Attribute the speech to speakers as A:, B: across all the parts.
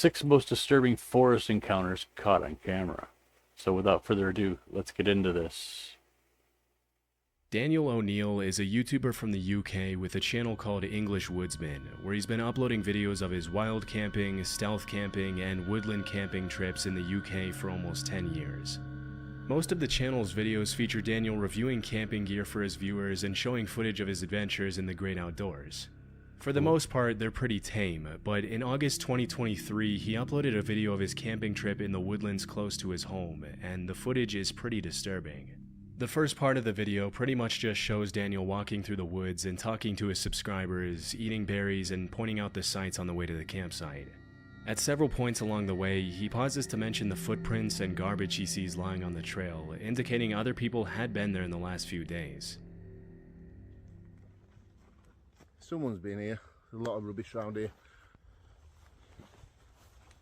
A: 6 most disturbing forest encounters caught on camera. So without further ado, let's get into this.
B: Daniel O'Neill is a YouTuber from the UK with a channel called English Woodsman, where he's been uploading videos of his wild camping, stealth camping, and woodland camping trips in the UK for almost 10 years. Most of the channel's videos feature Daniel reviewing camping gear for his viewers and showing footage of his adventures in the great outdoors. For the most part, they're pretty tame, but in August 2023, he uploaded a video of his camping trip in the woodlands close to his home, and the footage is pretty disturbing. The first part of the video pretty much just shows Daniel walking through the woods and talking to his subscribers, eating berries, and pointing out the sights on the way to the campsite. At several points along the way, he pauses to mention the footprints and garbage he sees lying on the trail, indicating other people had been there in the last few days.
C: Someone's been here. There's a lot of rubbish around here.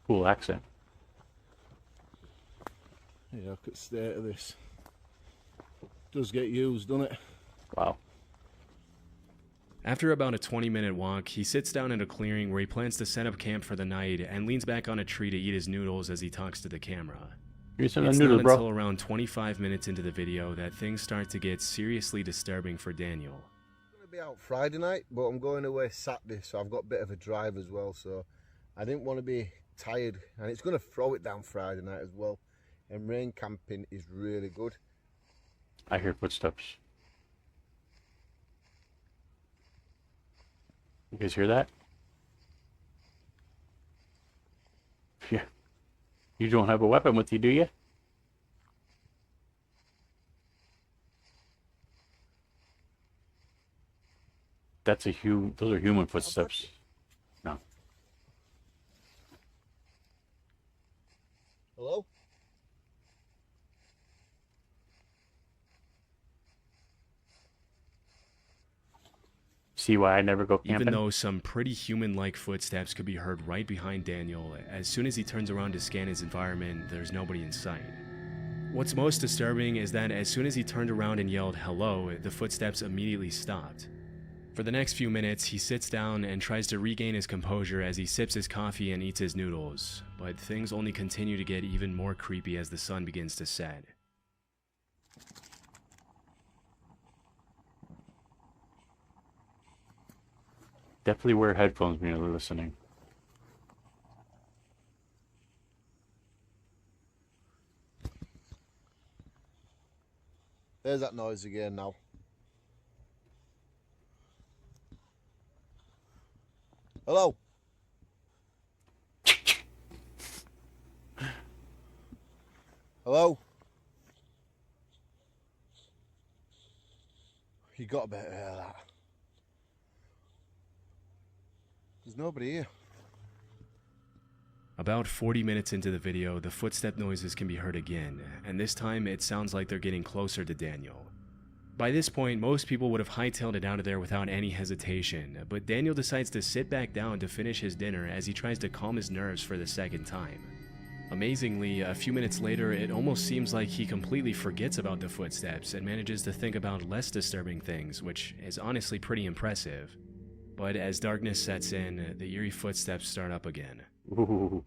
A: Cool accent.
C: Yeah, look at the state of this. Does get used, doesn't it?
A: Wow.
B: After about a 20-minute walk, he sits down in a clearing where he plans to set up camp for the night and leans back on a tree to eat his noodles as he talks to the camera.
A: Here's some
B: It's
A: noodles,
B: not
A: bro.
B: until around 25 minutes into the video that things start to get seriously disturbing for Daniel.
C: I'm going to be out Friday night, but I'm going away Saturday, so I've got a bit of a drive as well, so I didn't want to be tired, and it's going to throw it down Friday night as well, and rain camping is really good.
A: I hear footsteps. You guys hear that? Yeah. You don't have a weapon with you, do you? That's a those are human footsteps. No.
C: Hello?
A: See why I never go camping?
B: Even though some pretty human-like footsteps could be heard right behind Daniel, as soon as he turns around to scan his environment, there's nobody in sight. What's most disturbing is that as soon as he turned around and yelled hello, the footsteps immediately stopped. For the next few minutes, he sits down and tries to regain his composure as he sips his coffee and eats his noodles, but things only continue to get even more creepy as the sun begins to set.
A: Definitely wear headphones when you're listening.
C: There's that noise again now. Hello? Hello? You got a bit of that. There's nobody here.
B: About 40 minutes into the video, the footstep noises can be heard again, and this time it sounds like they're getting closer to Daniel. By this point, most people would have hightailed it out of there without any hesitation, but Daniel decides to sit back down to finish his dinner as he tries to calm his nerves for the second time. Amazingly, a few minutes later, it almost seems like he completely forgets about the footsteps and manages to think about less disturbing things, which is honestly pretty impressive. But as darkness sets in, the eerie footsteps start up again.
A: Ooh.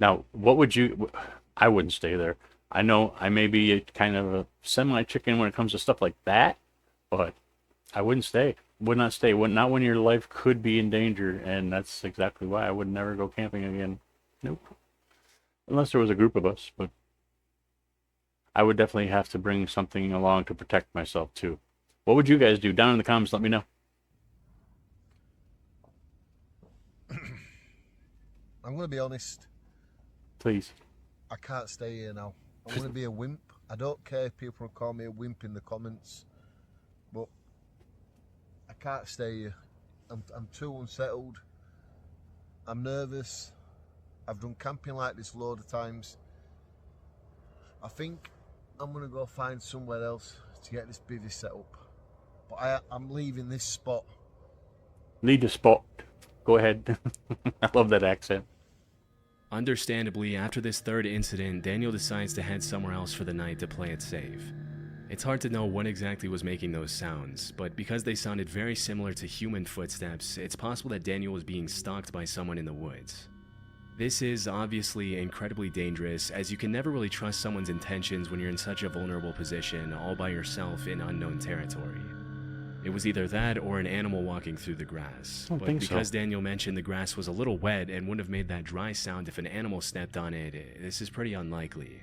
A: Now, what would you... I wouldn't stay there. I know I may be a kind of a semi-chicken when it comes to stuff like that, but I wouldn't stay. Would not stay. Not when your life could be in danger, and that's exactly why I would never go camping again. Nope. Unless there was a group of us, but I would definitely have to bring something along to protect myself, too. What would you guys do? Down in the comments, let me know.
C: I'm going to be honest.
A: Please.
C: I can't stay here now. I'm going to be a wimp. I don't care if people call me a wimp in the comments, but I can't stay here. I'm too unsettled. I'm nervous. I've done camping like this load of times. I think I'm going to go find somewhere else to get this bivvy set up. But I'm leaving this spot.
A: Lead the spot. Go ahead. I love that accent.
B: Understandably, after this third incident, Daniel decides to head somewhere else for the night to play it safe. It's hard to know what exactly was making those sounds, but because they sounded very similar to human footsteps, it's possible that Daniel was being stalked by someone in the woods. This is obviously incredibly dangerous, as you can never really trust someone's intentions when you're in such a vulnerable position all by yourself in unknown territory. It was either that or an animal walking through the grass.
A: I don't
B: But
A: think
B: because
A: so.
B: Daniel mentioned the grass was a little wet and wouldn't have made that dry sound if an animal stepped on it, this is pretty unlikely.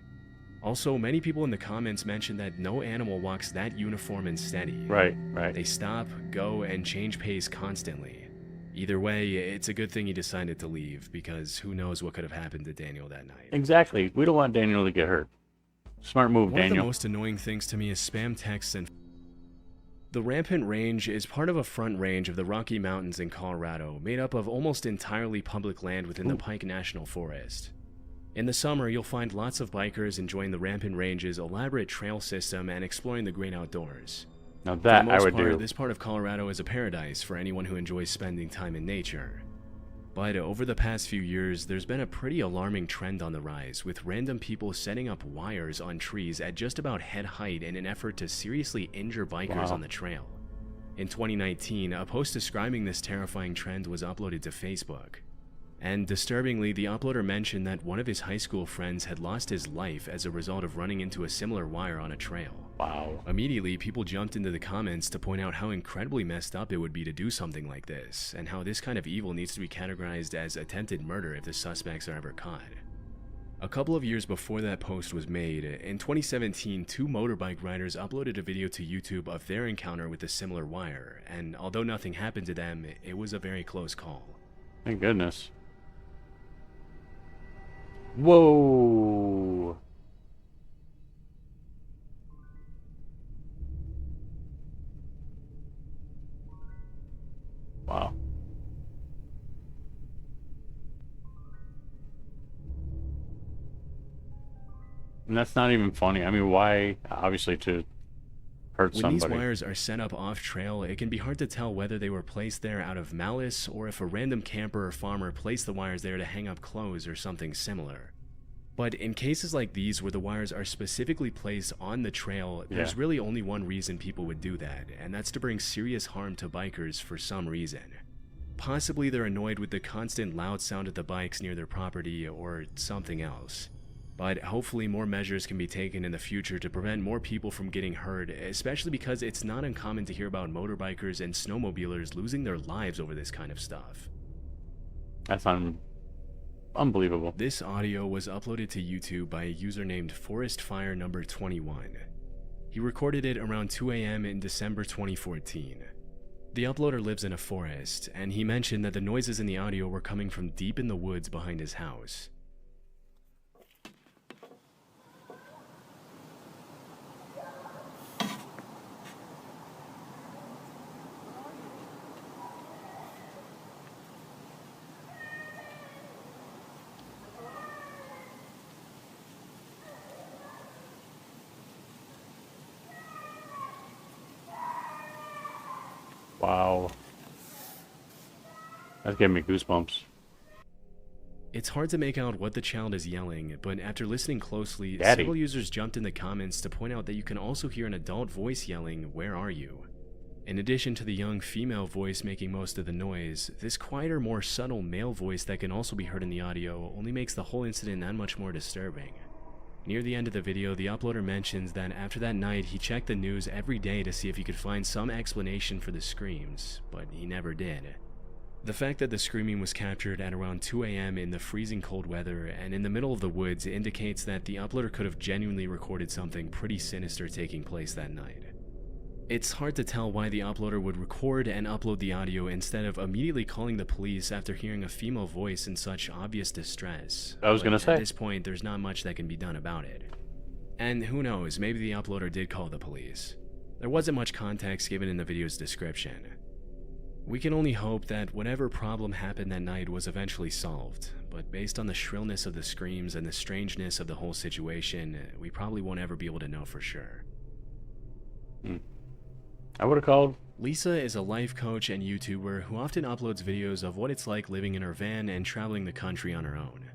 B: Also, many people in the comments mentioned that no animal walks that uniform and steady.
A: Right.
B: They stop, go, and change pace constantly. Either way, it's a good thing he decided to leave, because who knows what could have happened to Daniel that night.
A: Exactly. We don't want Daniel to get hurt. Smart move,
B: One of the
A: Daniel.
B: most annoying things to me is spam texts and... The Rampant Range is part of a front range of the Rocky Mountains in Colorado, made up of almost entirely public land within the Pike National Forest. In the summer, you'll find lots of bikers enjoying the Rampant Range's elaborate trail system and exploring the great outdoors.
A: Now
B: For
A: that
B: the
A: I
B: most
A: would
B: part,
A: do.
B: this part of Colorado is a paradise for anyone who enjoys spending time in nature. But over the past few years, there's been a pretty alarming trend on the rise, with random people setting up wires on trees at just about head height in an effort to seriously injure bikers
A: Wow.
B: on the trail. In 2019, a post describing this terrifying trend was uploaded to Facebook. And disturbingly, the uploader mentioned that one of his high school friends had lost his life as a result of running into a similar wire on a trail.
A: Wow.
B: Immediately, people jumped into the comments to point out how incredibly messed up it would be to do something like this, and how this kind of evil needs to be categorized as attempted murder if the suspects are ever caught. A couple of years before that post was made, in 2017, two motorbike riders uploaded a video to YouTube of their encounter with a similar wire, and although nothing happened to them, it was a very close call.
A: Thank goodness. Whoa. Wow. And that's not even funny. I mean, why? Obviously to hurt
B: When
A: somebody.
B: these wires are set up off-trail, it can be hard to tell whether they were placed there out of malice or if a random camper or farmer placed the wires there to hang up clothes or something similar. But in cases like these where the wires are specifically placed on the trail, there's
A: Yeah.
B: really only one reason people would do that, and that's to bring serious harm to bikers for some reason. Possibly they're annoyed with the constant loud sound of the bikes near their property or something else. But hopefully more measures can be taken in the future to prevent more people from getting hurt, especially because it's not uncommon to hear about motorbikers and snowmobilers losing their lives over this kind of stuff.
A: That's unbelievable.
B: This audio was uploaded to YouTube by a user named ForestFire number 21. He recorded it around 2 a.m. in December 2014. The uploader lives in a forest, and he mentioned that the noises in the audio were coming from deep in the woods behind his house.
A: Wow. That's giving me goosebumps.
B: It's hard to make out what the child is yelling, but after listening closely,
A: Daddy.
B: several users jumped in the comments to point out that you can also hear an adult voice yelling, "Where are you?" In addition to the young female voice making most of the noise, this quieter, more subtle male voice that can also be heard in the audio only makes the whole incident that much more disturbing. Near the end of the video, the uploader mentions that after that night, he checked the news every day to see if he could find some explanation for the screams, but he never did. The fact that the screaming was captured at around 2 a.m. in the freezing cold weather and in the middle of the woods indicates that the uploader could have genuinely recorded something pretty sinister taking place that night. It's hard to tell why the uploader would record and upload the audio instead of immediately calling the police after hearing a female voice in such obvious distress.
A: I was
B: But
A: gonna say.
B: At this point, there's not much that can be done about it. And who knows, maybe the uploader did call the police. There wasn't much context given in the video's description. We can only hope that whatever problem happened that night was eventually solved, but based on the shrillness of the screams and the strangeness of the whole situation, we probably won't ever be able to know for sure.
A: I would have called.
B: Lisa is a life coach and YouTuber who often uploads videos of what it's like living in her van and traveling the country on her own.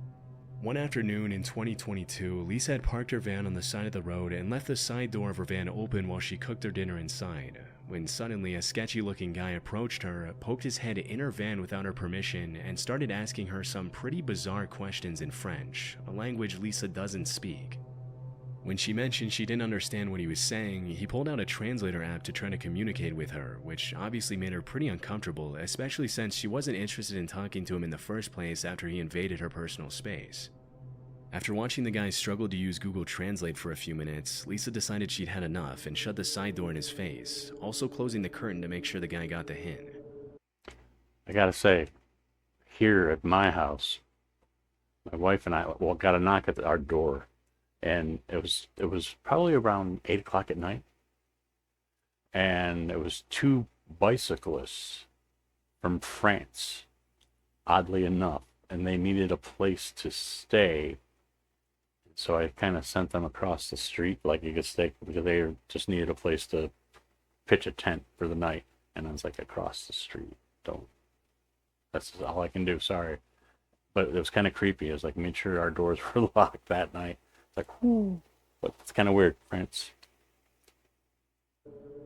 B: One afternoon in 2022, Lisa had parked her van on the side of the road and left the side door of her van open while she cooked her dinner inside, when suddenly a sketchy-looking guy approached her, poked his head in her van without her permission, and started asking her some pretty bizarre questions in French, a language Lisa doesn't speak. When she mentioned she didn't understand what he was saying, he pulled out a translator app to try to communicate with her, which obviously made her pretty uncomfortable, especially since she wasn't interested in talking to him in the first place after he invaded her personal space. After watching the guy struggle to use Google Translate for a few minutes, Lisa decided she'd had enough and shut the side door in his face, also closing the curtain to make sure the guy got the hint.
A: I gotta say, here at my house, my wife and I got a knock at our door, and it was probably around 8 o'clock at night, and it was two bicyclists from France, oddly enough, and they needed a place to stay. So I kind of sent them across the street, like you could stay, because they just needed a place to pitch a tent for the night. And I was like, across the street, that's all I can do, sorry. But it was kind of creepy. It was like, made sure our doors were locked that night. It's like, whoo, but it's kind of weird, France.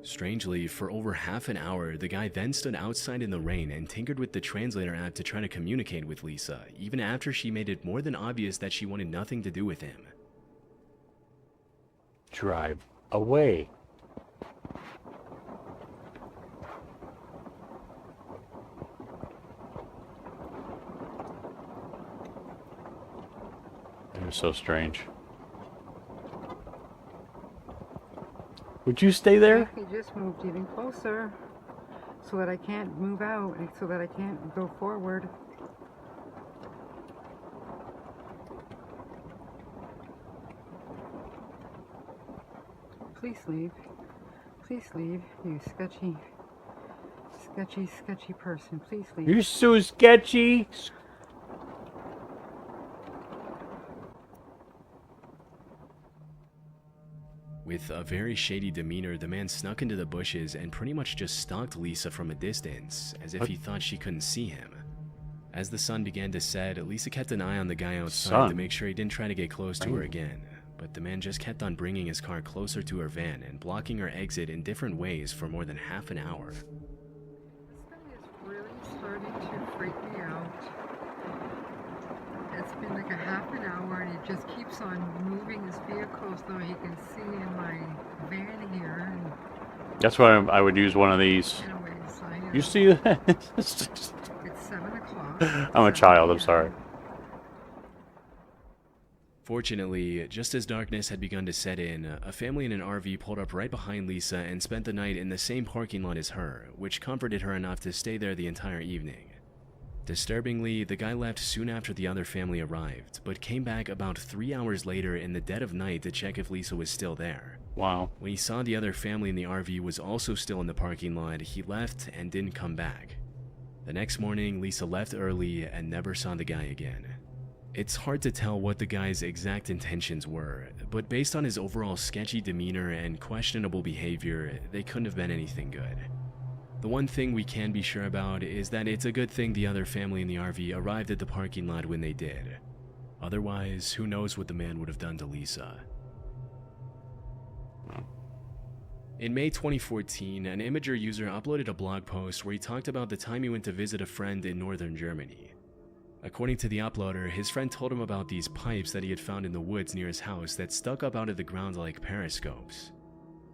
B: Strangely, for over half an hour, the guy then stood outside in the rain and tinkered with the translator app to try to communicate with Lisa, even after she made it more than obvious that she wanted nothing to do with him.
A: Drive away. It was so strange. Would you stay there?
D: He just moved even closer so that I can't move out and so that I can't go forward. Please leave. Please leave, you sketchy person. Please leave.
A: You're so sketchy.
B: With a very shady demeanor, the man snuck into the bushes and pretty much just stalked Lisa from a distance, as if he thought she couldn't see him. As the sun began to set, Lisa kept an eye on the guy outside to make sure he didn't try to get close to her again, but the man just kept on bringing his car closer to her van and blocking her exit in different ways for more than half an hour.
D: This thing is really starting to freak me out. It's been like a half an hour and he just keeps on moving his vehicle so he can see in my van here. And
A: That's why I would use one of these.
D: anyways,
A: You see that?
D: it's 7 o'clock.
A: I'm a child, I'm sorry.
B: Fortunately, just as darkness had begun to set in, a family in an RV pulled up right behind Lisa and spent the night in the same parking lot as her, which comforted her enough to stay there the entire evening. Disturbingly, the guy left soon after the other family arrived, but came back about 3 hours later in the dead of night to check if Lisa was still there.
A: Wow.
B: When he saw the other family in the RV was also still in the parking lot, he left and didn't come back. The next morning, Lisa left early and never saw the guy again. It's hard to tell what the guy's exact intentions were, but based on his overall sketchy demeanor and questionable behavior, they couldn't have been anything good. The one thing we can be sure about is that it's a good thing the other family in the RV arrived at the parking lot when they did. Otherwise, who knows what the man would have done to Lisa. In May 2014, an Imager user uploaded a blog post where he talked about the time he went to visit a friend in northern Germany. According to the uploader, his friend told him about these pipes that he had found in the woods near his house that stuck up out of the ground like periscopes.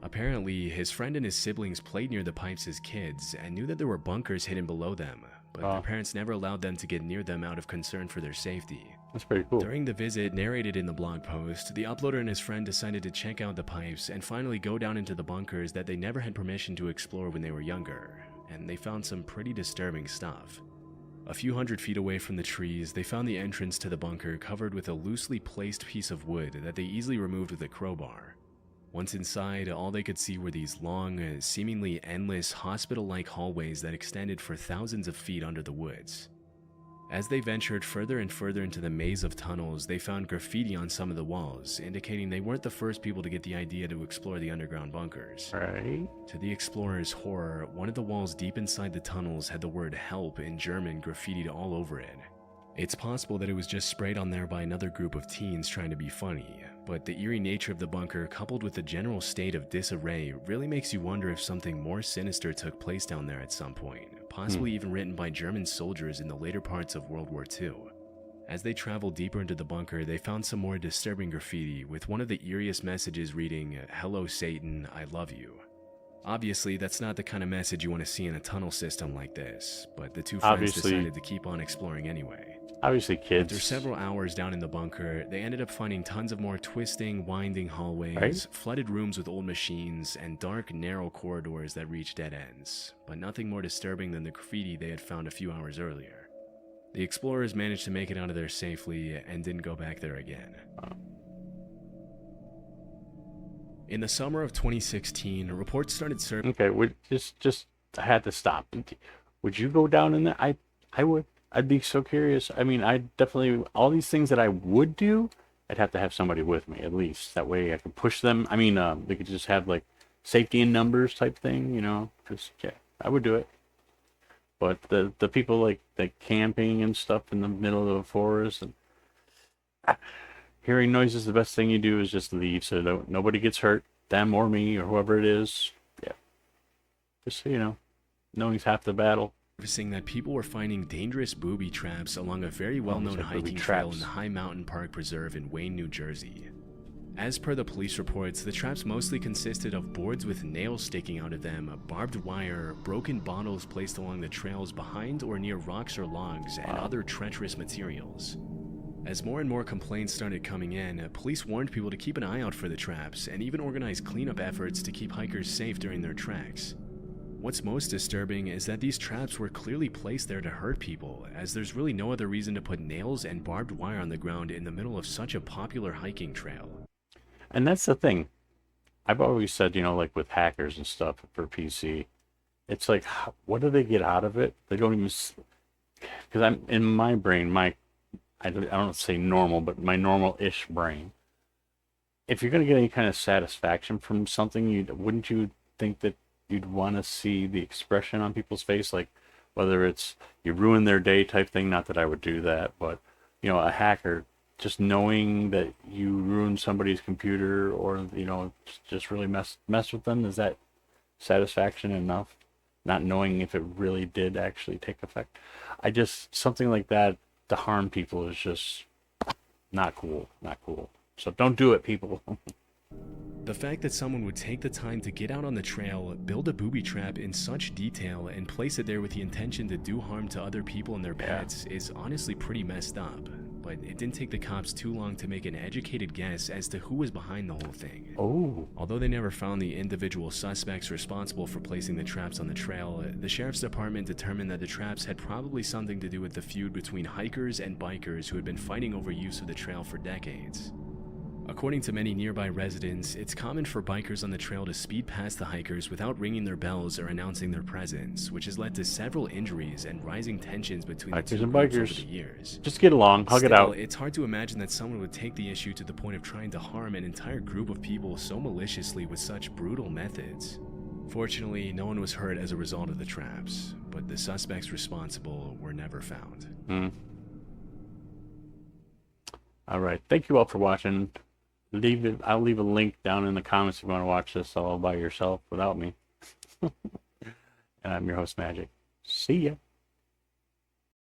B: Apparently, his friend and his siblings played near the pipes as kids and knew that there were bunkers hidden below them, but their parents never allowed them to get near them out of concern for their safety.
A: That's pretty cool.
B: During the visit narrated in the blog post, the uploader and his friend decided to check out the pipes and finally go down into the bunkers that they never had permission to explore when they were younger, and they found some pretty disturbing stuff. A few hundred feet away from the trees, they found the entrance to the bunker covered with a loosely placed piece of wood that they easily removed with a crowbar. Once inside, all they could see were these long, seemingly endless hospital-like hallways that extended for thousands of feet under the woods. As they ventured further and further into the maze of tunnels, they found graffiti on some of the walls, indicating they weren't the first people to get the idea to explore the underground bunkers.
A: Right.
B: To the explorers' horror, one of the walls deep inside the tunnels had the word "help" in German graffitied all over it. It's possible that it was just sprayed on there by another group of teens trying to be funny, but the eerie nature of the bunker coupled with the general state of disarray really makes you wonder if something more sinister took place down there at some point, possibly even written by German soldiers in the later parts of World War II. As they traveled deeper into the bunker, they found some more disturbing graffiti, with one of the eeriest messages reading, "Hello Satan, I love you." Obviously, that's not the kind of message you want to see in a tunnel system like this, but the two friends decided to keep on exploring anyway.
A: Obviously, kids.
B: After several hours down in the bunker, they ended up finding tons of more twisting, winding hallways, flooded rooms with old machines, and dark, narrow corridors that reached dead ends, but nothing more disturbing than the graffiti they had found a few hours earlier. The explorers managed to make it out of there safely and didn't go back there again. In the summer of 2016, reports started surfacing.
A: Okay, just I had to stop. Would you go down in there? I would. I'd be so curious. I mean, I definitely, all these things that I would do, I'd have to have somebody with me at least. That way I could push them. I mean, they could just have like safety in numbers type thing, you know. Just yeah, I would do it. But the people like camping and stuff in the middle of the forest and hearing noises, the best thing you do is just leave so nobody gets hurt, them or me or whoever it is. Yeah. Just so you know, knowing's half the battle.
B: Noticing that people were finding dangerous booby traps along a very well-known hiking trail in the High Mountain Park Preserve in Wayne, New Jersey. As per the police reports, the traps mostly consisted of boards with nails sticking out of them, barbed wire, broken bottles placed along the trails behind or near rocks or logs, and other treacherous materials. As more and more complaints started coming in, police warned people to keep an eye out for the traps and even organized cleanup efforts to keep hikers safe during their treks. What's most disturbing is that these traps were clearly placed there to hurt people, as there's really no other reason to put nails and barbed wire on the ground in the middle of such a popular hiking trail.
A: And that's the thing. I've always said, you know, like with hackers and stuff for PC, it's like, what do they get out of it? They don't even, because I'm in my brain, I don't say normal, but my normal-ish brain. If you're going to get any kind of satisfaction from something, wouldn't you think that you'd want to see the expression on people's face, like whether it's you ruin their day type thing? Not that I would do that, but you know, a hacker, just knowing that you ruined somebody's computer or you know just really mess with them, is that satisfaction enough? Not knowing if it really did actually take effect. Something like that to harm people is just not cool. So don't do it, people.
B: The fact that someone would take the time to get out on the trail, build a booby trap in such detail, and place it there with the intention to do harm to other people and their pets is honestly pretty messed up. But it didn't take the cops too long to make an educated guess as to who was behind the whole thing.
A: Oh.
B: Although they never found the individual suspects responsible for placing the traps on the trail, the sheriff's department determined that the traps had probably something to do with the feud between hikers and bikers who had been fighting over use of the trail for decades. According to many nearby residents, it's common for bikers on the trail to speed past the hikers without ringing their bells or announcing their presence, which has led to several injuries and rising tensions between the two groups over the years.
A: Just get along, hug it out.
B: It's hard to imagine that someone would take the issue to the point of trying to harm an entire group of people so maliciously with such brutal methods. Fortunately, no one was hurt as a result of the traps, but the suspects responsible were never found.
A: All right, thank you all for watching. I'll leave a link down in the comments if you want to watch this all by yourself without me. And I'm your host, Magic. See ya.